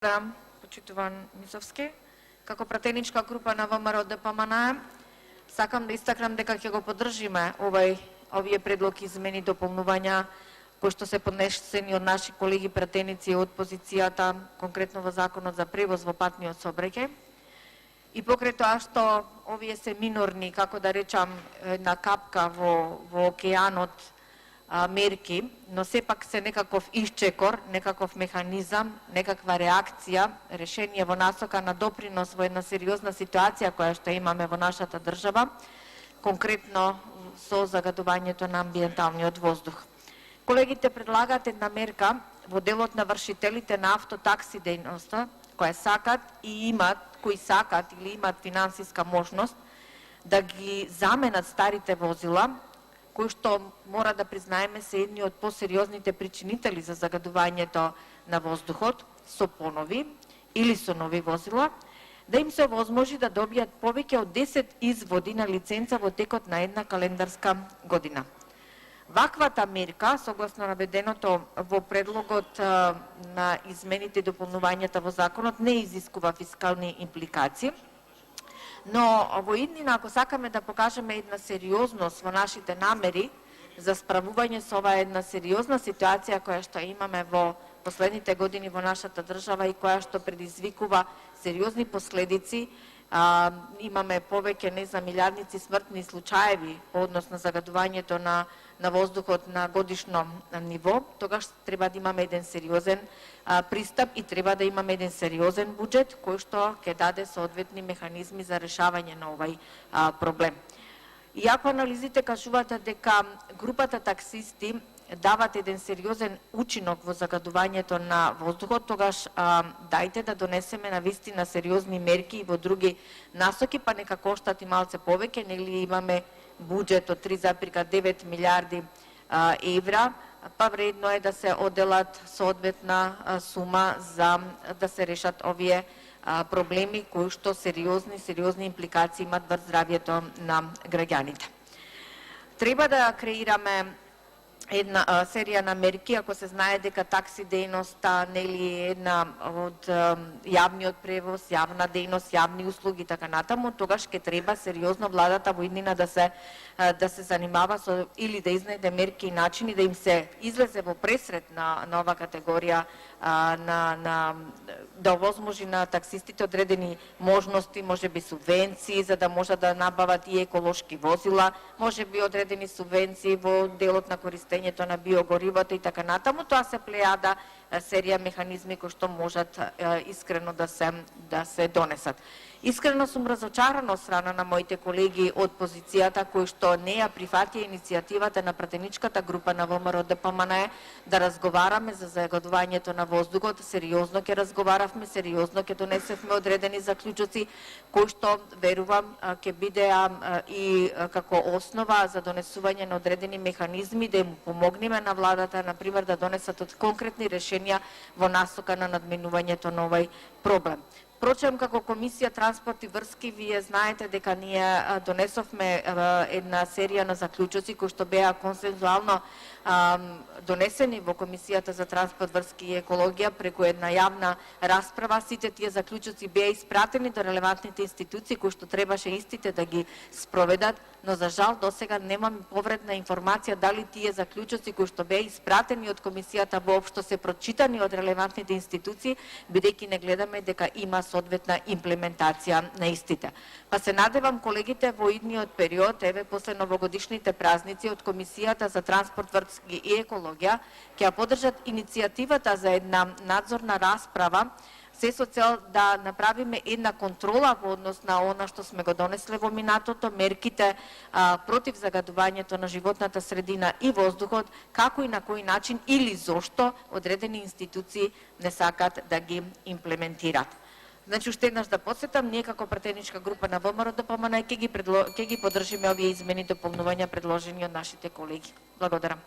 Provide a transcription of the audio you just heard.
Почитуван Мисовски, како пратеничка група на ВМРО ДПМН, сакам да истакнам дека ќе го поддржиме овие предлоги измени и дополнувања кои што се поднесени од наши колеги пратеници од позицијата, конкретно во Законот за превоз во патниот сообраќај. И покрај тоа што овие се минорни, како да речам, една капка во океанот мерки, но сепак се некаков исчекор, некаков механизам, некаква реакција, решение во насока на допринос во една сериозна ситуација која што имаме во нашата држава, конкретно со загадувањето на амбиенталниот воздух. Колегите предлагаат една мерка во делот на вршителите на автотакси дејноста, кои сакат или имат финансиска можност да ги заменат старите возила, кои што мора да признаеме се едни од посериозните причинители за загадувањето на воздухот, со понови или со нови возила, да им се овозможи да добијат повеќе од 10 изводи на лиценца во текот на една календарска година. Ваквата мерка, согласно наведеното во предлогот на измените и дополнувањата во законот, не изискува фискални импликации, но во иднина, ако сакаме да покажеме една сериозност во нашите намери за справување со оваа една сериозна ситуација која што имаме во последните години во нашата држава и која што предизвикува сериозни последици, имаме повеќе, милиардници смртни случаеви по однос на загадувањето на воздухот на годишно ниво, тогаш треба да имаме еден сериозен пристап и треба да имаме еден сериозен буџет кој што ќе даде соодветни механизми за решавање на овај проблем. Иако анализите кажуваат дека групата таксисти дават еден сериозен учинок во загадувањето на воздухот, тогаш дајте да донесеме на вистина сериозни мерки и во други насоки, па нека коштат и малце повеќе, нели имаме буџет од 3,9 милиарди евра, па вредно е да се оделат соодветна сума за да се решат овие проблеми кои што сериозни импликации имат врз здравјето на граѓаните. Треба да креираме една серија на мерки, ако се знае дека такси дејноста е една од јавниот превоз, јавна дејност, јавни услуги и така натаму, тогаш ќе треба сериозно владата во иднина да се занимава со или да изнајде мерки и начини да им се излезе во пресрет на ова категорија, да овозможи на таксистите одредени можности, можеби субвенции за да можат да набават и еколошки возила, можеби одредени субвенции во делот на користењето на биогоривото и така натаму. Тоа се плејада серија механизми кои што можат искрено да се донесат. Искрено сум разочарана од страна на моите колеги од позицијата кои што не ја прифатија иницијативата на пратеничката група на ВМРО ДПМН да разговараме за загадувањето на воздухот. Сериозно ќе разговаравме, сериозно ќе донесевме одредени заклучоци кои што верувам ќе бидеа и како основа за донесување на одредени механизми да им помогнеме на владата, например, да донесат од конкретни решенија во насока на надминувањето на овај проблем. Впрочем, како Комисија транспорт и врски, вие знаете дека ние донесовме една серија на заклучоци кои што беа консензуално донесени во Комисијата за транспорт, врски и екологија преку една јавна расправа. Сите тие заклучоци беа испратени до релевантните институции кои што требаше истите да ги спроведат, но за жал досега немаме повредна информација дали тие заклучоци кои што беа испратени од Комисијата воопшто се прочитани од релевантните институции, бидејќи не гледаме дека има соодветна имплементација на истите. Па се надевам колегите во идниот период, после новогодишните празници, од Комисијата за транспорт, врски и екологија ќе ја поддржат иницијативата за една надзорна расправа, се со цел да направиме една контрола во однос на она што сме го донесле во минатото, мерките против загадувањето на животната средина и воздухот, како и на кој начин или зошто одредени институции не сакат да ги имплементираат. Значи, уште еднаш да подсетам, ние како пратеничка група на ВМРО ДПМН ќе ги поддржиме овие измени и дополнувања предложени од нашите колеги. Благодарам.